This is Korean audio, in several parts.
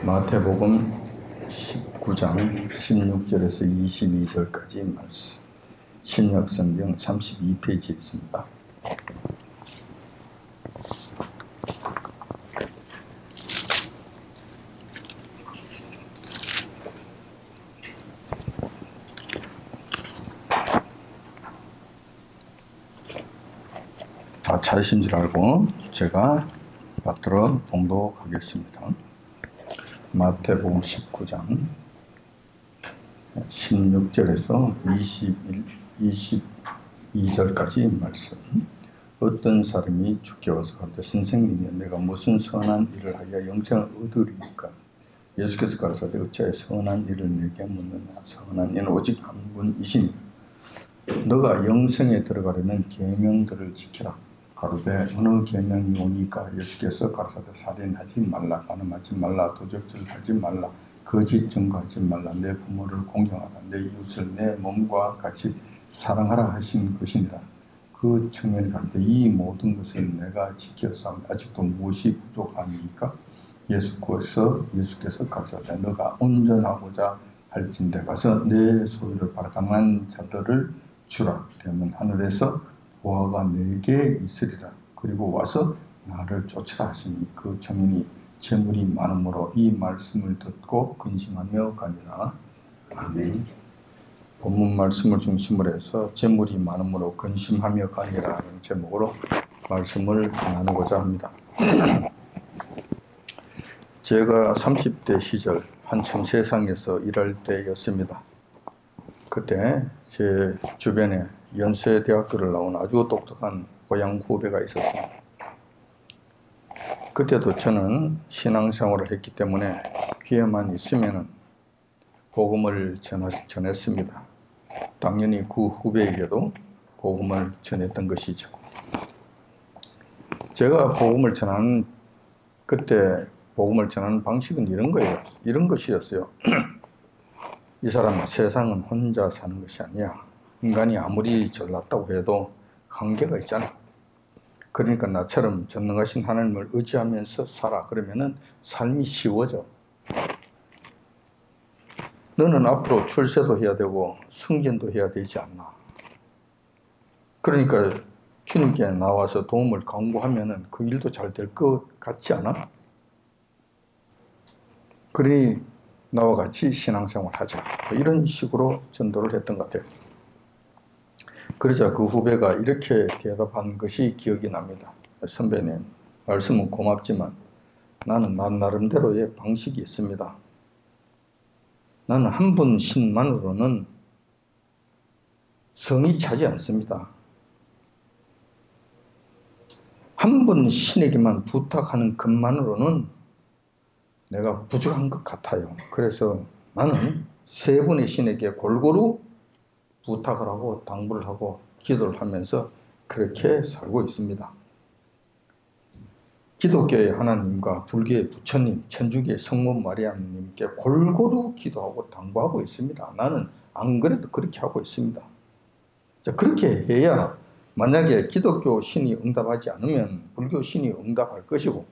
마태복음 19장 16절에서 22절까지 말씀. 신약성경 32페이지에 있습니다. 찾으신 줄 알고 제가 받들어 봉독하겠습니다. 마태복음 19장 16절에서 22절까지 말씀. 어떤 사람이 주께 와서 가로되 선생님이여 내가 무슨 선한 일을 하여 영생을 얻으리이까? 예수께서 가로사대 어찌하여 선한 일을 내게 묻느냐? 선한 이는 오직 한 분이시니 너가 영생에 들어가려면 계명들을 지키라. 가로되 어느 계명이 오니까? 예수께서 가로사대 살인하지 말라, 간음하지 말라, 도적질하지 말라, 거짓 증거하지 말라, 내 부모를 공경하라, 내 이웃을 내 몸과 같이 사랑하라 하신 것이니라. 그 청년이 가로되 이 모든 것을 내가 지켰사오니 아직도 무엇이 부족하니까? 예수께서 가로사대 너가 온전하고자 할진대 가서 내 소유를 팔아 가난한 자들을 주라. 그러면 하늘에서 보화가 내게 있으리라. 그리고 와서 나를 쫓으라 하시니 그 청년이 재물이 많음으로 이 말씀을 듣고 근심하며 가니라. 아멘. 본문 말씀을 중심으로 해서 재물이 많음으로 근심하며 가니라 하는 제목으로 말씀을 나누고자 합니다. 제가 30대 시절 한참 세상에서 일할 때였습니다. 그때 제 주변에 연세대학교를 나온 아주 똑똑한 고향 후배가 있었습니다. 그때도 저는 신앙생활을 했기 때문에 기회만 있으면 복음을 전했습니다. 당연히 그 후배에게도 복음을 전했던 것이죠. 제가 그때 복음을 전하는 방식은 이런 것이었어요. 이 사람은 세상은 혼자 사는 것이 아니야. 인간이 아무리 잘났다고 해도 한계가 있잖아. 그러니까 나처럼 전능하신 하나님을 의지하면서 살아. 그러면은 삶이 쉬워져. 너는 앞으로 출세도 해야 되고 승진도 해야 되지 않나. 그러니까 주님께 나와서 도움을 강구하면은 그 일도 잘 될 것 같지 않아? 그러니 나와 같이 신앙생활 하자. 이런 식으로 전도를 했던 것 같아요. 그러자 그 후배가 이렇게 대답한 것이 기억이 납니다. 선배님, 말씀은 고맙지만 나는 나름대로의 방식이 있습니다. 나는 한 분 신만으로는 성이 차지 않습니다. 한 분 신에게만 부탁하는 것만으로는 내가 부족한 것 같아요. 그래서 나는 세 분의 신에게 골고루 부탁을 하고 당부를 하고 기도를 하면서 그렇게 살고 있습니다. 기독교의 하나님과 불교의 부처님, 천주교의 성모 마리아님께 골고루 기도하고 당부하고 있습니다. 나는 안 그래도 그렇게 하고 있습니다. 자, 그렇게 해야 만약에 기독교 신이 응답하지 않으면 불교 신이 응답할 것이고,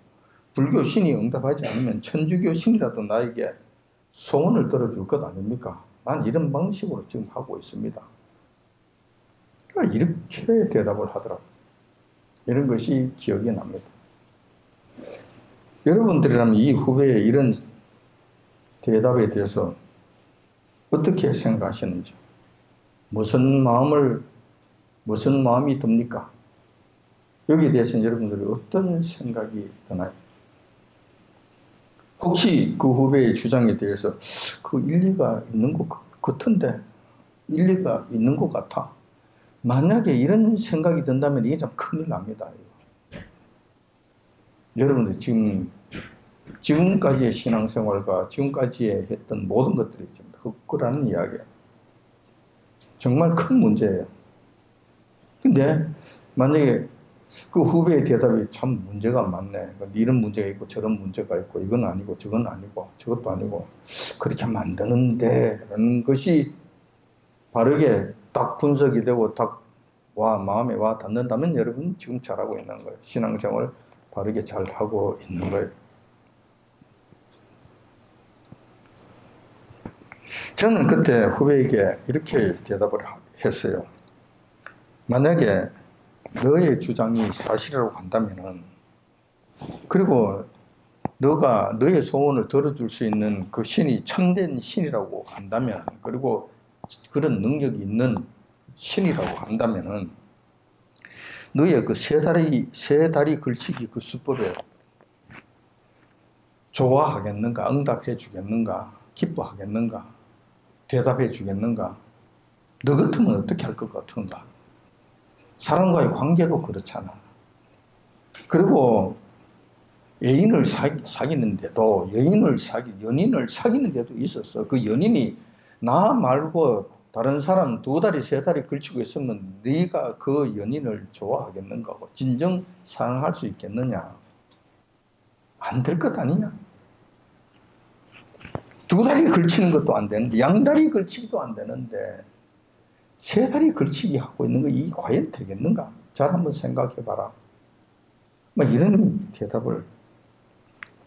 불교 신이 응답하지 않으면 천주교 신이라도 나에게 소원을 들어줄 것 아닙니까? 난 이런 방식으로 지금 하고 있습니다. 그러니까 이렇게 대답을 하더라고요. 이런 것이 기억이 납니다. 여러분들이라면 이 후배의 이런 대답에 대해서 어떻게 생각하시는지, 무슨 마음이 듭니까? 여기에 대해서는 여러분들이 어떤 생각이 드나요? 혹시 그 후배의 주장에 대해서 그 일리가 있는 것 같은데, 일리가 있는 것 같아. 만약에 이런 생각이 든다면 이게 참 큰일 납니다. 여러분들 지금까지의 신앙생활과 지금까지 했던 모든 것들이 지금 헛거라는 이야기예요. 정말 큰 문제예요. 근데 만약에 그 후배의 대답이 참 문제가 많네. 이런 문제가 있고 저런 문제가 있고 이건 아니고 저건 아니고 저것도 아니고 그렇게 만드는데 라는 것이 바르게 딱 분석이 되고 딱 마음에 와 닿는다면 여러분 지금 잘하고 있는 거예요. 신앙생활 바르게 잘 하고 있는 거예요. 저는 그때 후배에게 이렇게 대답을 했어요. 만약에 너의 주장이 사실이라고 한다면은, 그리고 너가 너의 소원을 들어줄 수 있는 그 신이 참된 신이라고 한다면, 그리고 그런 능력이 있는 신이라고 한다면은, 너의 그 세 다리 걸치기 그 수법에 좋아하겠는가? 응답해 주겠는가? 기뻐하겠는가? 대답해 주겠는가? 너 같으면 어떻게 할 것 같은가? 사람과의 관계도 그렇잖아. 그리고 애인을 사귀는데도, 연인을 사귀는데도 있었어. 그 연인이 나 말고 다른 사람 두 다리 세 다리 걸치고 있으면 네가 그 연인을 좋아하겠는가? 진정 사랑할 수 있겠느냐? 안 될 것 아니냐? 두 다리 걸치는 것도 안 되는데, 양 다리 걸치기도 안 되는데, 세 다리 걸치기 하고 있는 거 이게 과연 되겠는가? 잘 한번 생각해 봐라. 이런 대답을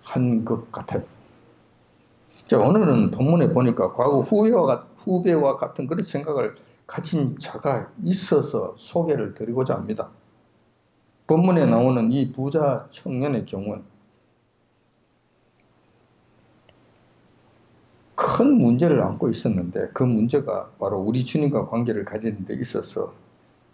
한 것 같아요. 자, 오늘은 본문에 보니까 과거 후배와 같은 그런 생각을 가진 자가 있어서 소개를 드리고자 합니다. 본문에 나오는 이 부자 청년의 경우는 큰 문제를 안고 있었는데, 그 문제가 바로 우리 주님과 관계를 가지는 데 있어서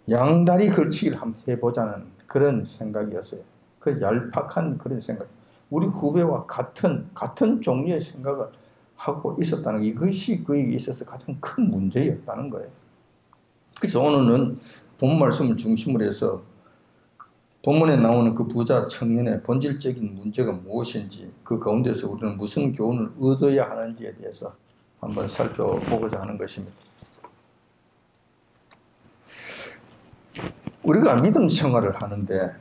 양다리 걸치기를 한번 해보자는 그런 생각이었어요. 그 얄팍한 그런 생각. 우리 후배와 같은 종류의 생각을 하고 있었다는 이것이 그에게 있어서 가장 큰 문제였다는 거예요. 그래서 오늘은 본 말씀을 중심으로 해서 본문에 나오는 그 부자 청년의 본질적인 문제가 무엇인지, 그 가운데서 우리는 무슨 교훈을 얻어야 하는지에 대해서 한번 살펴보고자 하는 것입니다. 우리가 믿음 생활을 하는데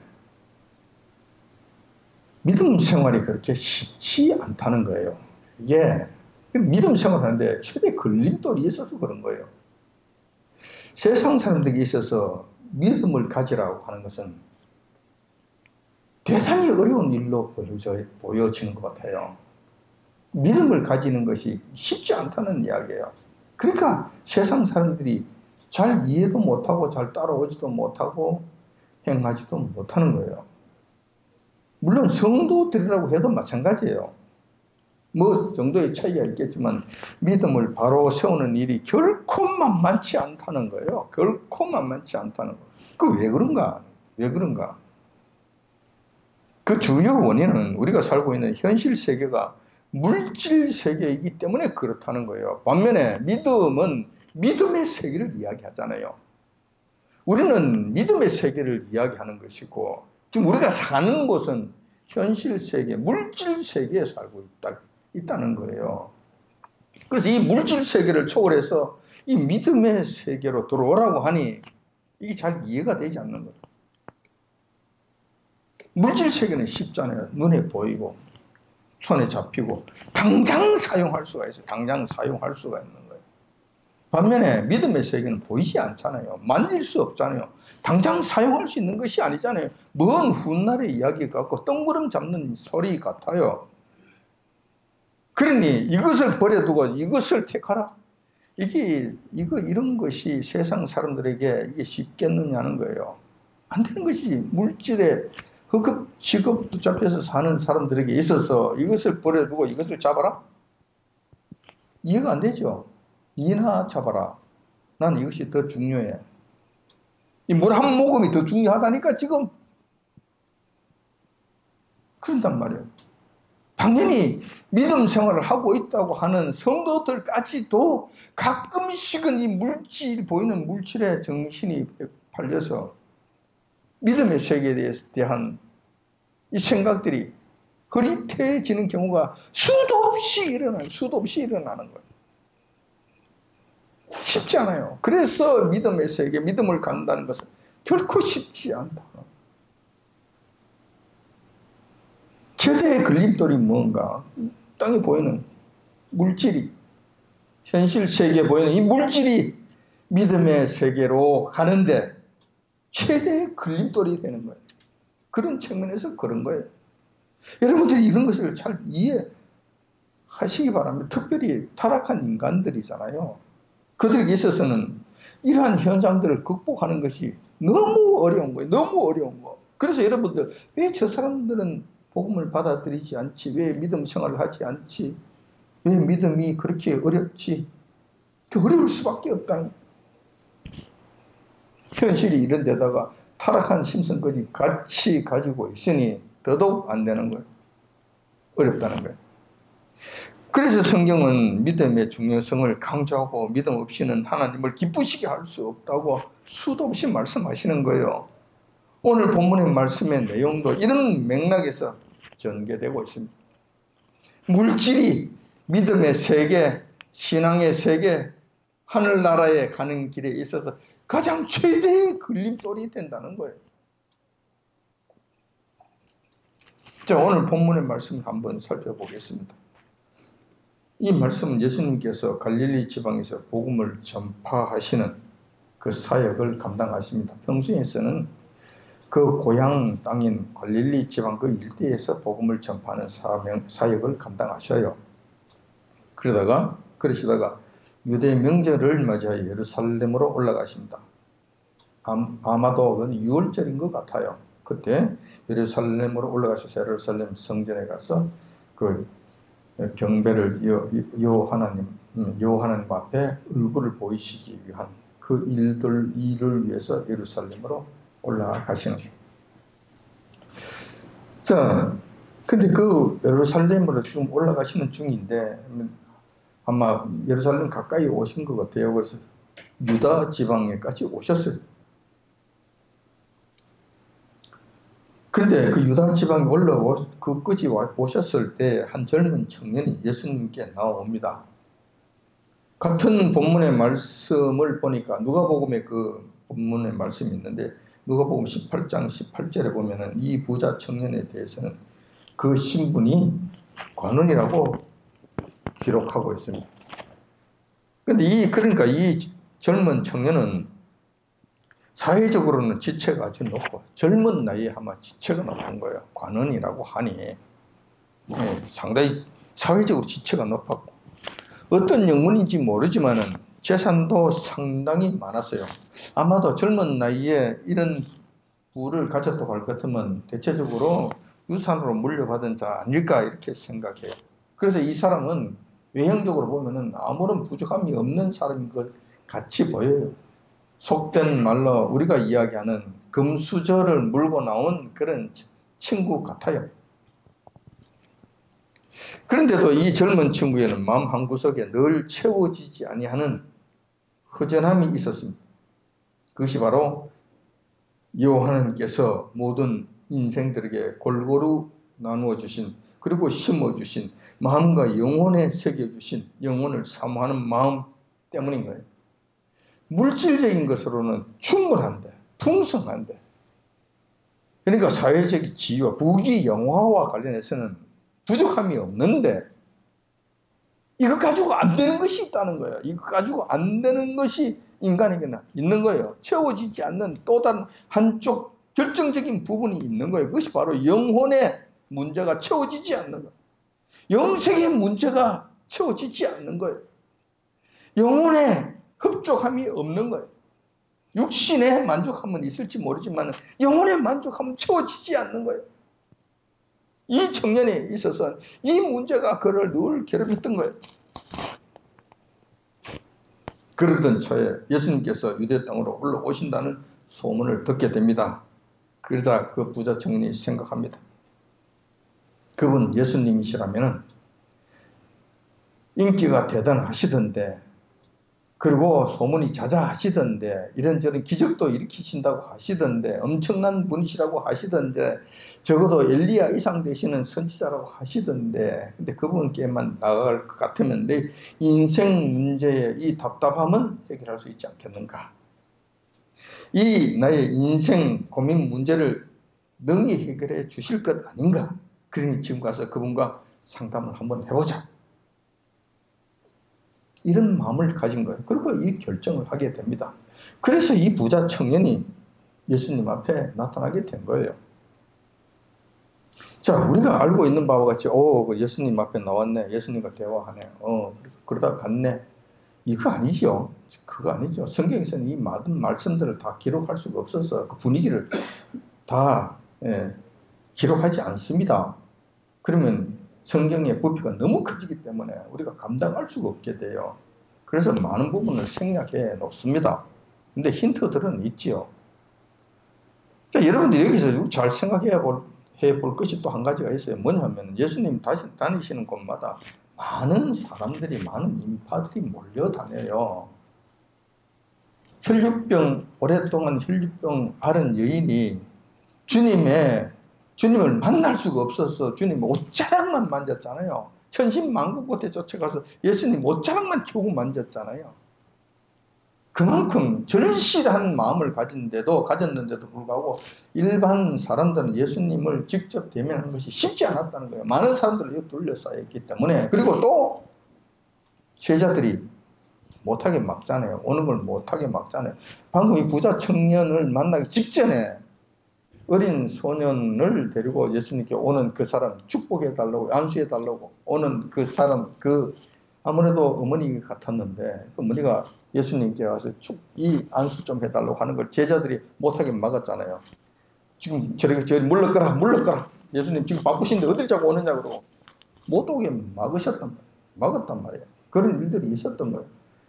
믿음 생활이 그렇게 쉽지 않다는 거예요. 이게 믿음 생활을 하는데 최대 걸림돌이 있어서 그런 거예요. 세상 사람들에게 있어서 믿음을 가지라고 하는 것은 대단히 어려운 일로 보여지는 것 같아요. 믿음을 가지는 것이 쉽지 않다는 이야기예요. 그러니까 세상 사람들이 잘 이해도 못하고 잘 따라오지도 못하고 행하지도 못하는 거예요. 물론 성도들이라고 해도 마찬가지예요. 뭐 정도의 차이가 있겠지만 믿음을 바로 세우는 일이 결코 만만치 않다는 거예요. 결코 만만치 않다는 거예요. 그 왜 그런가? 왜 그런가? 그 주요 원인은 우리가 살고 있는 현실 세계가 물질 세계이기 때문에 그렇다는 거예요. 반면에 믿음은 믿음의 세계를 이야기하잖아요. 우리는 믿음의 세계를 이야기하는 것이고, 지금 우리가 사는 곳은 현실 세계, 물질 세계에 살고 있다는 거예요. 그래서 이 물질 세계를 초월해서 이 믿음의 세계로 들어오라고 하니 이게 잘 이해가 되지 않는 거예요. 물질 세계는 쉽잖아요. 눈에 보이고 손에 잡히고 당장 사용할 수가 있어요. 당장 사용할 수가 있는 거예요. 반면에 믿음의 세계는 보이지 않잖아요. 만질 수 없잖아요. 당장 사용할 수 있는 것이 아니잖아요. 먼 훗날의 이야기 같고 뜬구름 잡는 소리 같아요. 그러니 이것을 버려두고 이것을 택하라. 이런 것이 세상 사람들에게 이게 쉽겠느냐는 거예요. 안 되는 것이 물질에 허급 직업 붙잡혀서 사는 사람들에게 있어서 이것을 버려두고 이것을 잡아라? 이해가 안 되죠? 이나 잡아라. 난 이것이 더 중요해. 이 물 한 모금이 더 중요하다니까 지금. 그런단 말이에요. 당연히 믿음 생활을 하고 있다고 하는 성도들까지도 가끔씩은 이 보이는 물질에 정신이 팔려서 믿음의 세계에 대한 이 생각들이 흐릿해지는 경우가 수도 없이 일어나는 거예요. 쉽지 않아요. 그래서 믿음의 세계, 믿음을 갖는다는 것은 결코 쉽지 않다. 최대의 걸림돌이 뭔가? 땅에 보이는 물질이, 현실 세계에 보이는 이 물질이 믿음의 세계로 가는데 최대의 걸림돌이 되는 거예요. 그런 측면에서 그런 거예요. 여러분들이 이런 것을 잘 이해하셔야 하시기 바랍니다. 특별히 타락한 인간들이잖아요. 그들에게 있어서는 이러한 현상들을 극복하는 것이 너무 어려운 거예요. 너무 어려운 거. 그래서 여러분들, 왜 저 사람들은 복음을 받아들이지 않지? 왜 믿음 생활을 하지 않지? 왜 믿음이 그렇게 어렵지? 어려울 수밖에 없다는 거예요. 현실이 이런 데다가 타락한 심성까지 같이 가지고 있으니 더더욱 안 되는 거예요. 어렵다는 거예요. 그래서 성경은 믿음의 중요성을 강조하고 믿음 없이는 하나님을 기쁘시게 할 수 없다고 수도 없이 말씀하시는 거예요. 오늘 본문의 말씀의 내용도 이런 맥락에서 전개되고 있습니다. 물질이 믿음의 세계, 신앙의 세계, 하늘나라에 가는 길에 있어서 가장 최대의 걸림돌이 된다는 거예요. 자, 오늘 본문의 말씀을 한번 살펴보겠습니다. 이 말씀은 예수님께서 갈릴리 지방에서 복음을 전파하시는 그 사역을 감당하십니다. 평소에서는 그 고향 땅인 갈릴리 지방 그 일대에서 복음을 전파하는 사역을 감당하셔요. 그러시다가 유대 명절을 맞이하여 예루살렘으로 올라가십니다. 아마도 그건 6월절인 것 같아요. 그때 예루살렘으로 올라가셔서 예루살렘 성전에 가서 그 경배를 요 하나님 앞에 얼굴을 보이시기 위한 그 일을 위해서 예루살렘으로 올라가시는 거예요. 자, 근데 그 예루살렘으로 지금 올라가시는 중인데 아마 예루살렘 가까이 오신 것 같아요. 그래서 유다 지방에까지 오셨어요. 그런데 그 유다 지방에 그 끝이 오셨을 때 한 젊은 청년이 예수님께 나옵니다. 같은 본문의 말씀을 보니까 누가복음에 그 본문의 말씀이 있는데 누가복음 18장 18절에 보면은 이 부자 청년에 대해서는 그 신분이 관원이라고 기록하고 있습니다. 근데 그러니까 이 젊은 청년은 사회적으로는 지체가 아주 높고 젊은 나이에 아마 지체가 높은 거예요. 관원이라고 하니 상당히 사회적으로 지체가 높았고 어떤 영문인지 모르지만은 재산도 상당히 많았어요. 아마도 젊은 나이에 이런 부를 가졌다고 할 것 같으면 대체적으로 유산으로 물려받은 자 아닐까 이렇게 생각해요. 그래서 이 사람은 외형적으로 보면은 아무런 부족함이 없는 사람인 것 같이 보여요. 속된 말로 우리가 이야기하는 금수저를 물고 나온 그런 친구 같아요. 그런데도 이 젊은 친구에는 마음 한구석에 늘 채워지지 아니하는 허전함이 있었습니다. 그것이 바로 하나님께서 모든 인생들에게 골고루 나누어 주신 그리고 심어 주신 마음과 영혼에 새겨 주신 영혼을 사모하는 마음 때문인 거예요. 물질적인 것으로는 충분한데 풍성한데 그러니까 사회적 지위와 부귀 영화와 관련해서는 부족함이 없는데 이거 가지고 안 되는 것이 있다는 거예요. 이거 가지고 안 되는 것이 인간에게는 있는 거예요. 채워지지 않는 또 다른 한쪽 결정적인 부분이 있는 거예요. 그것이 바로 영혼의 문제가 채워지지 않는 거예요. 영생의 문제가 채워지지 않는 거예요. 영혼의 흡족함이 없는 거예요. 육신의 만족함은 있을지 모르지만 영혼의 만족함은 채워지지 않는 거예요. 이 청년에 있어서 이 문제가 그를 늘 괴롭혔던 거예요. 그러던 초에 예수님께서 유대 땅으로 올라오신다는 소문을 듣게 됩니다. 그러자 그 부자 청년이 생각합니다. 그분 예수님이시라면 인기가 대단하시던데 그리고 소문이 자자하시던데 이런저런 기적도 일으키신다고 하시던데 엄청난 분이시라고 하시던데 적어도 엘리야 이상 되시는 선지자라고 하시던데 근데 그분께만 나아갈 것 같으면 내 인생 문제의 이 답답함은 해결할 수 있지 않겠는가. 이 나의 인생 고민 문제를 능히 해결해 주실 것 아닌가. 그러니 지금 가서 그분과 상담을 한번 해보자. 이런 마음을 가진 거예요. 그리고 이 결정을 하게 됩니다. 그래서 이 부자 청년이 예수님 앞에 나타나게 된 거예요. 자, 우리가 알고 있는 바와 같이, 그 예수님 앞에 나왔네. 예수님과 대화하네. 그러다 갔네. 이거 아니죠. 그거 아니죠. 성경에서는 이 많은 말씀들을 다 기록할 수가 없어서 그 분위기를 다 기록하지 않습니다. 그러면 성경의 부피가 너무 커지기 때문에 우리가 감당할 수가 없게 돼요. 그래서 많은 부분을 생략해 놓습니다. 근데 힌트들은 있지요. 자, 여러분들 여기서 잘 생각해 볼 것이 또 한 가지가 있어요. 뭐냐면 예수님 다니시는 곳마다 많은 사람들이, 많은 인파들이 몰려다녀요. 오랫동안 혈류병 앓은 여인이 주님을 만날 수가 없어서 주님 옷자락만 만졌잖아요. 천신만고 끝에 쫓아가서 예수님 옷자락만 켜고 만졌잖아요. 그만큼 절실한 마음을 가졌는데도 불구하고 일반 사람들은 예수님을 직접 대면하는 것이 쉽지 않았다는 거예요. 많은 사람들을 둘러싸였기 때문에. 그리고 또 제자들이 못하게 막잖아요. 오는 걸 못하게 막잖아요. 방금 이 부자 청년을 만나기 직전에 어린 소년을 데리고 예수님께 오는 그 사람 축복해달라고, 안수해달라고 오는 그 사람, 아무래도 어머니 같았는데 그 어머니가 예수님께 와서 이 안수 좀 해달라고 하는 걸 제자들이 못하게 막았잖아요. 지금 저리 물러가라. 예수님 지금 바쁘신데 어딜 자꾸 오느냐 그러고 못 오게 막았단 말이에요. 그런 일들이 있었던 거예요.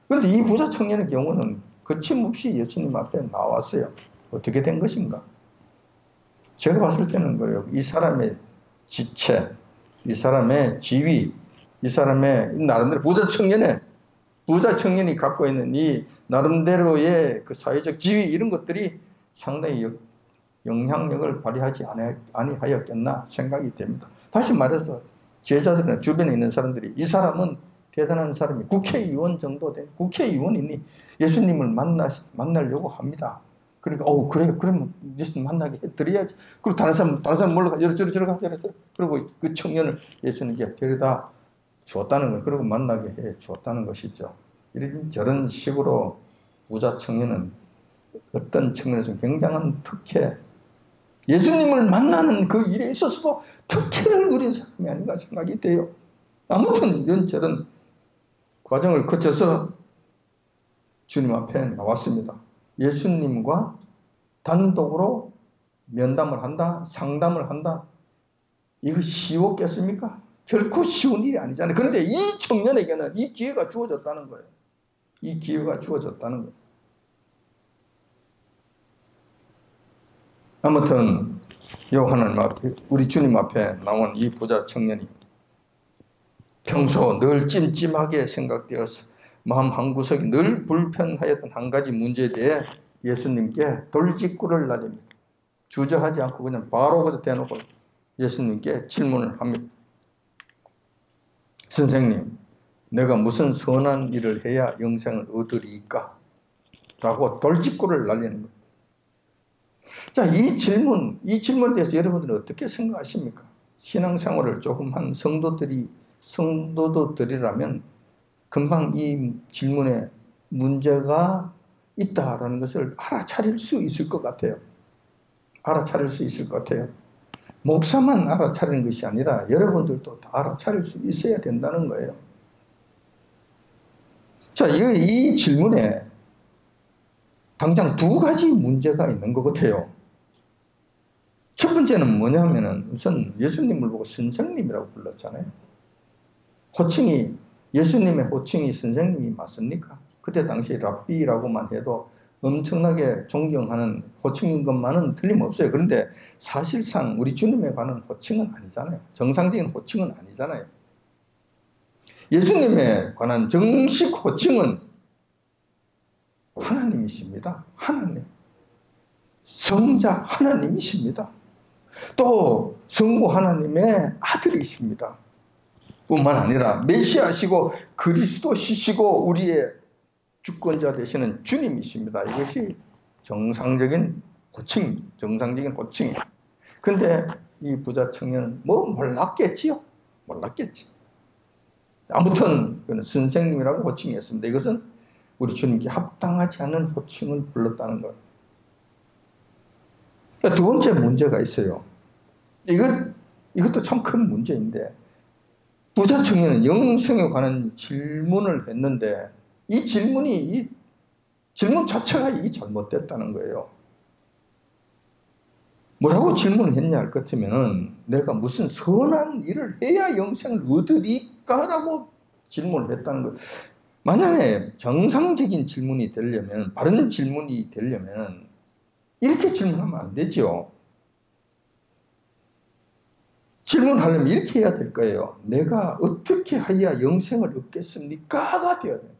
그런데 이 부자 청년의 경우는 거침없이 예수님 앞에 나왔어요. 어떻게 된 것인가? 제가 봤을 때는 그래요. 이 사람의 지체, 이 사람의 지위, 이 사람의 나름대로 부자 청년이 갖고 있는 이 나름대로의 그 사회적 지위 이런 것들이 상당히 영향력을 발휘하지 아니하였겠나 생각이 됩니다. 다시 말해서 제자들이나 주변에 있는 사람들이 이 사람은 대단한 사람이 국회의원 정도 된 국회의원이니 예수님을 만나려고 합니다. 그러니까 그래요. 그러면 예수님 만나게 해드려야지. 그리고 다른 사람 몰라가 저리 가. 그리고 그 청년을 예수님께 데려다 주었다는 거예요. 그리고 만나게 해 주었다는 것이죠. 저런 식으로 부자 청년은 어떤 측면에서 굉장한 특혜, 예수님을 만나는 그 일에 있어서도 특혜를 누린 사람이 아닌가 생각이 돼요. 아무튼 이런저런 과정을 거쳐서 주님 앞에 나왔습니다. 예수님과 단독으로 면담을 한다, 상담을 한다. 이거 쉬웠겠습니까? 결코 쉬운 일이 아니잖아요. 그런데 이 청년에게는 이 기회가 주어졌다는 거예요. 이 기회가 주어졌다는 거예요. 아무튼 우리 주님 앞에 나온 이 부자 청년이 평소 늘 찜찜하게 생각되어서 마음 한구석이 늘 불편하였던 한 가지 문제에 대해 예수님께 돌직구를 날립니다. 주저하지 않고 그냥 바로 그냥 대놓고 예수님께 질문을 합니다. 선생님, 내가 무슨 선한 일을 해야 영생을 얻으리까? 라고 돌직구를 날리는 거예요. 자, 이 질문에 대해서 여러분들은 어떻게 생각하십니까? 신앙생활을 조금 한 성도들이라면 금방 이 질문에 문제가 있다라는 것을 알아차릴 수 있을 것 같아요. 목사만 알아차리는 것이 아니라 여러분들도 다 알아차릴 수 있어야 된다는 거예요. 자, 이 질문에 당장 두 가지 문제가 있는 것 같아요. 첫 번째는 뭐냐면은 우선 예수님을 보고 선생님이라고 불렀잖아요. 예수님의 호칭이 선생님이 맞습니까? 그때 당시 랍비라고만 해도 엄청나게 존경하는 호칭인 것만은 틀림없어요. 그런데 사실상 우리 주님에 관한 호칭은 아니잖아요. 정상적인 호칭은 아니잖아요. 예수님에 관한 정식 호칭은 하나님이십니다. 하나님. 성자 하나님이십니다. 또 성부 하나님의 아들이십니다. 뿐만 아니라 메시아시고 그리스도시시고 우리의 주권자 되시는 주님이십니다. 이것이 정상적인 호칭이에요. 그런데 이 부자 청년은 몰랐겠지요. 몰랐겠지. 아무튼 그는 선생님이라고 호칭했습니다. 이것은 우리 주님께 합당하지 않은 호칭을 불렀다는 거예요. 두 번째 문제가 있어요. 이것도 참 큰 문제인데 부자 청년은 영생에 관한 질문을 했는데 이 질문 자체가 이게 잘못됐다는 거예요. 뭐라고 질문을 했냐 할 것 같으면은 내가 무슨 선한 일을 해야 영생을 얻으리까라고 질문을 했다는 거예요. 만약에 정상적인 질문이 되려면, 바른 질문이 되려면 이렇게 질문하면 안 되죠. 질문하려면 이렇게 해야 될 거예요. 내가 어떻게 해야 영생을 얻겠습니까가 되어야 돼요.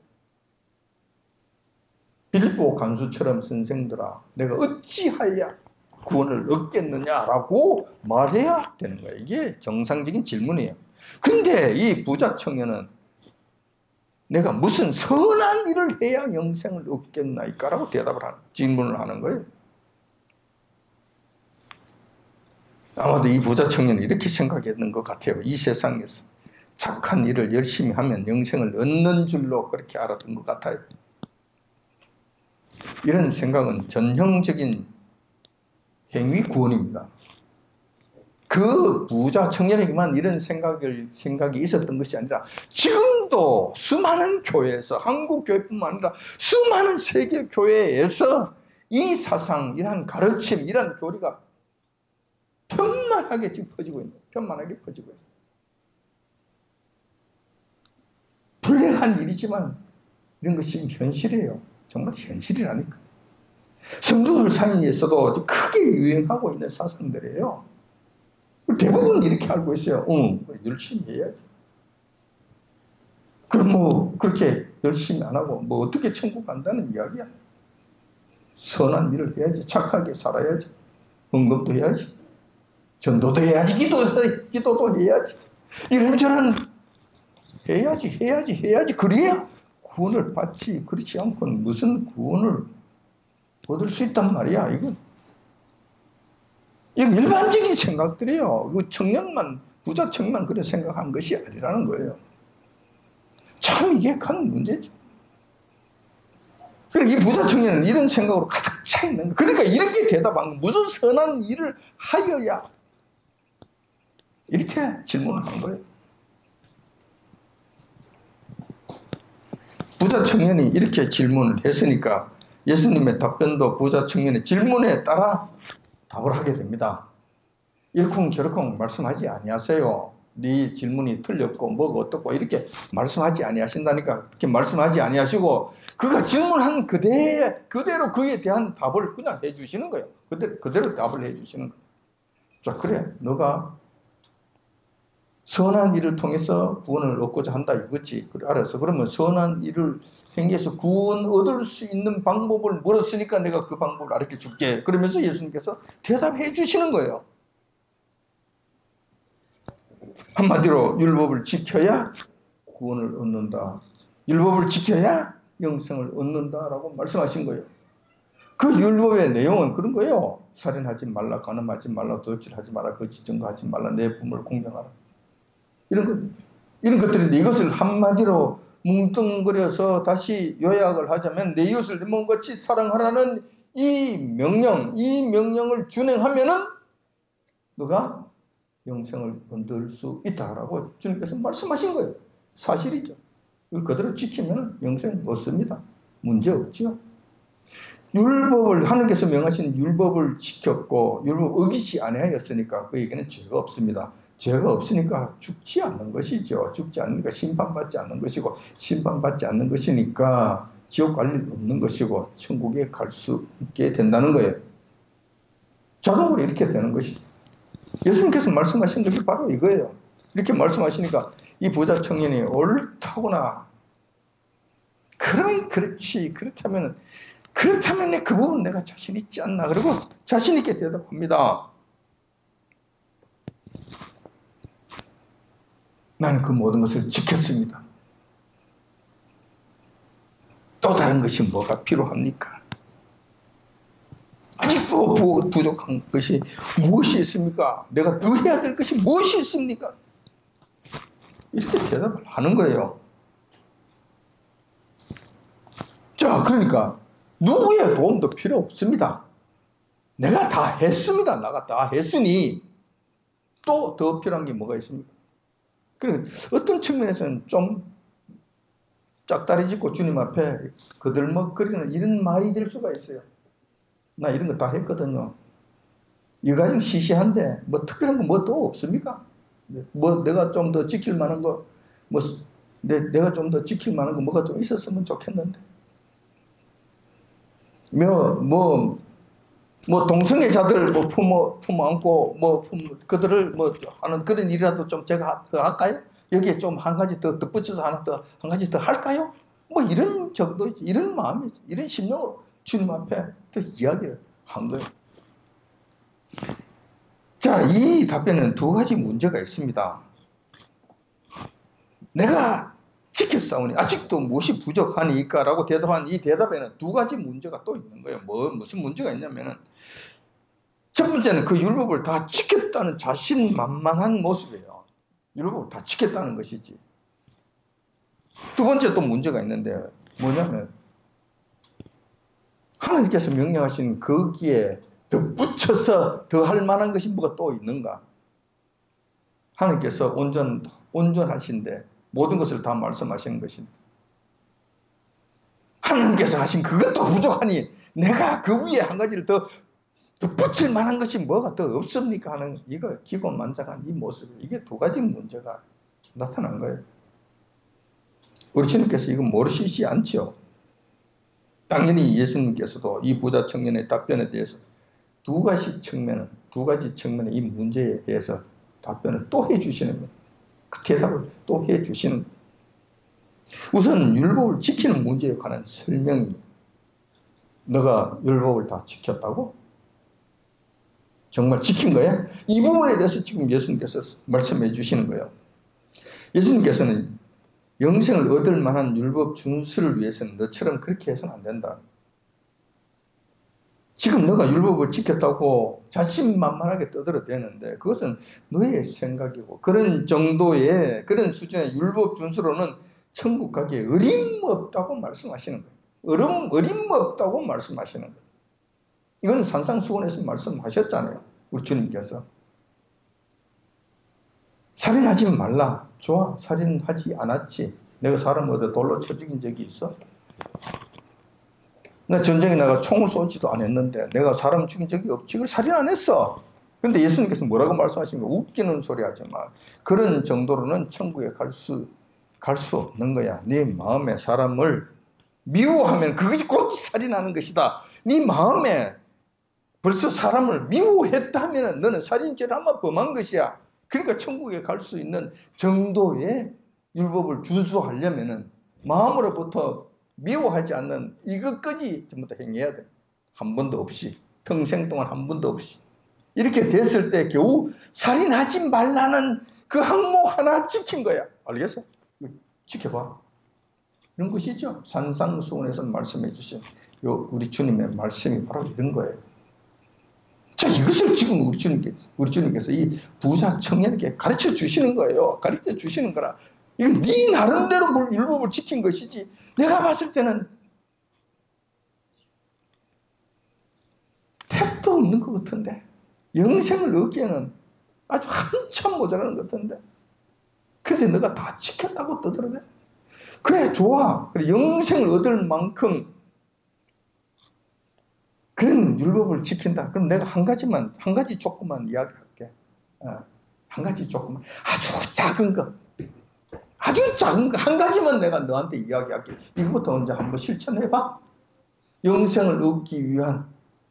빌보 간수처럼 선생들아, 내가 어찌하여 구원을 얻겠느냐라고 말해야 되는 거예요. 이게 정상적인 질문이에요. 근데 이 부자 청년은 내가 무슨 선한 일을 해야 영생을 얻겠나이까라고 질문을 하는 거예요. 아마도 이 부자 청년은 이렇게 생각했는 것 같아요. 이 세상에서 착한 일을 열심히 하면 영생을 얻는 줄로 그렇게 알았던 것 같아요. 이런 생각은 전형적인 행위 구원입니다. 그 부자 청년에게만 이런 생각이 있었던 것이 아니라 지금도 수많은 교회에서, 한국 교회뿐만 아니라 수많은 세계 교회에서 이 사상, 이런 가르침, 이런 교리가 편만하게 지금 퍼지고 있는 거예요. 편만하게 퍼지고 있어요. 불행한 일이지만 이런 것이 현실이에요. 정말 현실이라니까. 성도들 사이에서도 크게 유행하고 있는 사상들이에요. 대부분 이렇게 알고 있어요. 열심히 해야지. 그럼 뭐 그렇게 열심히 안 하고 뭐 어떻게 천국 간다는 이야기야. 선한 일을 해야지. 착하게 살아야지. 헌금도 해야지. 전도도 해야지. 기도도 해야지. 이런저런 해야지. 그래야 구원을 받지. 그렇지 않고는 무슨 구원을 얻을 수 있단 말이야. 이건 일반적인 생각들이에요. 부자 청년만 그런 생각한 것이 아니라는 거예요. 참 이게 큰 문제죠. 그러니까 이 부자 청년은 이런 생각으로 가득 차 있는 거예요. 그러니까 이렇게 대답한 거예요. 무슨 선한 일을 하여야, 이렇게 질문을 한 거예요. 부자 청년이 이렇게 질문을 했으니까 예수님의 답변도 부자 청년의 질문에 따라 답을 하게 됩니다. 일쿵저렇쿵 말씀하지 아니하세요. 네 질문이 틀렸고 뭐가 어떻고 이렇게 말씀하지 아니하신다니까. 그렇게 말씀하지 아니하시고 그가 질문한 그대로 그에 대한 답을 그냥 해주시는 거예요. 그대로 답을 해주시는 거예요. 자, 그래, 너가 선한 일을 통해서 구원을 얻고자 한다 이거지. 그래, 알았어. 그러면 선한 일을 행해서 구원 얻을 수 있는 방법을 물었으니까 내가 그 방법을 가르쳐 줄게. 그러면서 예수님께서 대답해 주시는 거예요. 한마디로 율법을 지켜야 구원을 얻는다. 율법을 지켜야 영생을 얻는다라고 말씀하신 거예요. 그 율법의 내용은 그런 거예요. 살인하지 말라, 간음하지 말라, 도둑질하지 마라, 거짓 증거하지 말라, 내 부모를 공경하라. 이런 것들인데 이것을 한마디로 뭉뚱그려서 다시 요약을 하자면 내 이웃을 내 몸같이 사랑하라는 이 명령을 준행하면은 너가 영생을 얻을 수 있다라고 주님께서 말씀하신 거예요. 사실이죠. 이걸 그대로 지키면 영생 얻습니다. 문제 없죠. 하나님께서 명하신 율법을 지켰고 율법 어기지 아니하였으니까 그에게는 죄가 없습니다. 죄가 없으니까 죽지 않는 것이죠. 죽지 않으니까 심판받지 않는 것이고 심판받지 않는 것이니까 지옥 갈 일 없는 것이고 천국에 갈 수 있게 된다는 거예요. 자동으로 이렇게 되는 것이죠. 예수님께서 말씀하신 것이 바로 이거예요. 이렇게 말씀하시니까 이 부자 청년이 옳다구나. 그러면 그렇지. 그렇다면 그 부분 내가 자신 있지 않나. 그리고 자신 있게 대답합니다. 나는 그 모든 것을 지켰습니다. 또 다른 것이 뭐가 필요합니까? 아직도 부족한 것이 무엇이 있습니까? 내가 더 해야 될 것이 무엇이 있습니까? 이렇게 대답을 하는 거예요. 자, 그러니까 누구의 도움도 필요 없습니다. 내가 다 했습니다. 내가 다 했으니 또 더 필요한 게 뭐가 있습니까? 그래 어떤 측면에서는 좀 짝다리 짚고 주님 앞에 거들먹거리는 이런 말이 될 수가 있어요. 나 이런 거 다 했거든요. 이거 좀 시시한데 뭐 특별한 거 뭐 또 없습니까? 뭐 내가 좀 더 지킬 만한 거 뭐 내가 좀 더 지킬 만한 거 뭐가 좀 있었으면 좋겠는데 뭐 동성애자들 뭐 품어 안고 그들을 뭐 하는 그런 일이라도 좀 제가 더 할까요? 여기에 좀 한 가지 더 덧붙여서 한 가지 더 할까요? 뭐 이런 정도 이런 마음이 이런 심령으로 주님 앞에 더 이야기를 한 거예요. 자, 이 답변에는 두 가지 문제가 있습니다. 내가 지켰사오니 아직도 무엇이 부족하니까 라고 대답한 이 대답에는 두 가지 문제가 또 있는 거예요. 무슨 문제가 있냐면은 첫 번째는 그 율법을 다 지켰다는 자신만만한 모습이에요. 율법을 다 지켰다는 것이지. 두 번째 또 문제가 있는데 뭐냐면 하나님께서 명령하신 거기에 덧붙여서 더 할 만한 것이 뭐가 또 있는가? 하나님께서 온전하신데 모든 것을 다 말씀하시는 것인데 하나님께서 하신 그것도 부족하니 내가 그 위에 한 가지를 더 붙일 만한 것이 뭐가 더 없습니까? 하는 이거 기곤만장한 이 모습, 이게 두 가지 문제가 나타난 거예요. 우리 주님께서 이거 모르시지 않죠? 당연히 예수님께서도 이 부자 청년의 답변에 대해서 두 가지 측면의 이 문제에 대해서 답변을 또 해주시는 거예요. 그 대답을 또 해주시는 거예요. 우선 율법을 지키는 문제에 관한 설명이 너가 율법을 다 지켰다고? 정말 지킨 거야? 이 부분에 대해서 지금 예수님께서 말씀해 주시는 거예요. 예수님께서는 영생을 얻을 만한 율법 준수를 위해서는 너처럼 그렇게 해서는 안 된다. 지금 너가 율법을 지켰다고 자신만만하게 떠들어대는데 그것은 너의 생각이고 그런 정도의 그런 수준의 율법 준수로는 천국 가기에 어림없다고 말씀하시는 거예요. 어림없다고 말씀하시는 거예요. 이건 산상수훈에서 말씀하셨잖아요. 우리 주님께서. 살인하지 말라. 좋아. 살인하지 않았지. 내가 사람 어디 돌로 쳐 죽인 적이 있어? 나 전쟁에 내가 총을 쏘지도 않았는데 내가 사람 죽인 적이 없지. 그걸 살인 안 했어. 근데 예수님께서 뭐라고 말씀하십니까? 웃기는 소리 하지 마. 그런 정도로는 천국에 갈 수 없는 거야. 네 마음에 사람을 미워하면 그것이 곧 살인하는 것이다. 네 마음에 벌써 사람을 미워했다면 너는 살인죄를 한번 범한 것이야. 그러니까 천국에 갈 수 있는 정도의 율법을 준수하려면은 마음으로부터 미워하지 않는 이것까지 전부 다 행해야 돼. 한 번도 없이. 평생 동안 한 번도 없이. 이렇게 됐을 때 겨우 살인하지 말라는 그 항목 하나 지킨 거야. 알겠어? 지켜봐. 이런 것이죠. 산상수훈에서 말씀해 주신 우리 주님의 말씀이 바로 이런 거예요. 자, 이것을 지금 우리 주님께서 이 부자 청년에게 가르쳐 주시는 거예요. 가르쳐 주시는 거라. 이건 네 나름대로 율법을 지킨 것이지. 내가 봤을 때는 택도 없는 것 같은데. 영생을 얻기에는 아주 한참 모자라는 것 같은데. 근데 너가 다 지켰다고 떠들어대. 그래, 좋아. 그래, 영생을 얻을 만큼 그런 율법을 지킨다. 그럼 내가 한 가지 조금만 이야기할게. 한 가지 조금만. 아주 작은 거. 한 가지만 내가 너한테 이야기할게. 이거부터 언제 한번 실천해봐. 영생을 얻기 위한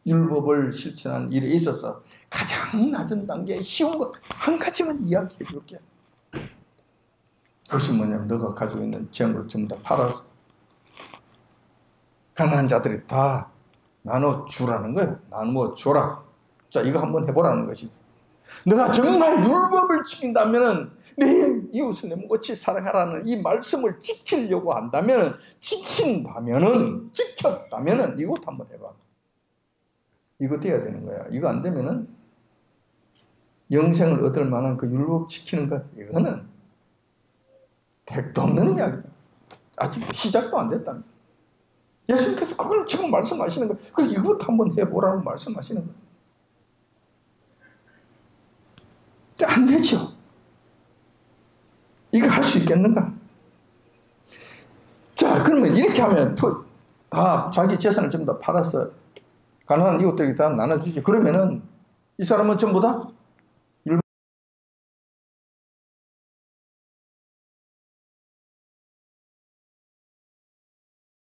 율법을 실천한 일에 있어서 가장 낮은 단계에 쉬운 것 한 가지만 이야기해 줄게. 그것이 뭐냐면 너가 가지고 있는 재물을 전부 다 팔아서 가난한 자들이 다 나눠주라는 거예요. 나눠줘라. 자, 이거 한번 해보라는 것이죠. 너가 정말 율법을 지킨다면 내 이웃을 내 몸같이 사랑하라는 이 말씀을 지키려고 한다면 지켰다면 이것도 한번 해봐. 이거 돼야 되는 거야. 이거 안 되면은 영생을 얻을 만한 그 율법 지키는 것 이거는 택도 없는 이야기야. 아직 시작도 안 됐다. 예수님께서 그걸 지금 말씀하시는 거예요. 그래서 이것도 한번 해보라고 말씀하시는 거예요. 안 되죠. 이거 할 수 있겠는가? 자, 그러면 이렇게 하면 자기 재산을 전부 다 팔아서 가난한 이웃들에게 다 나눠주지. 그러면은 이 사람은 전부 다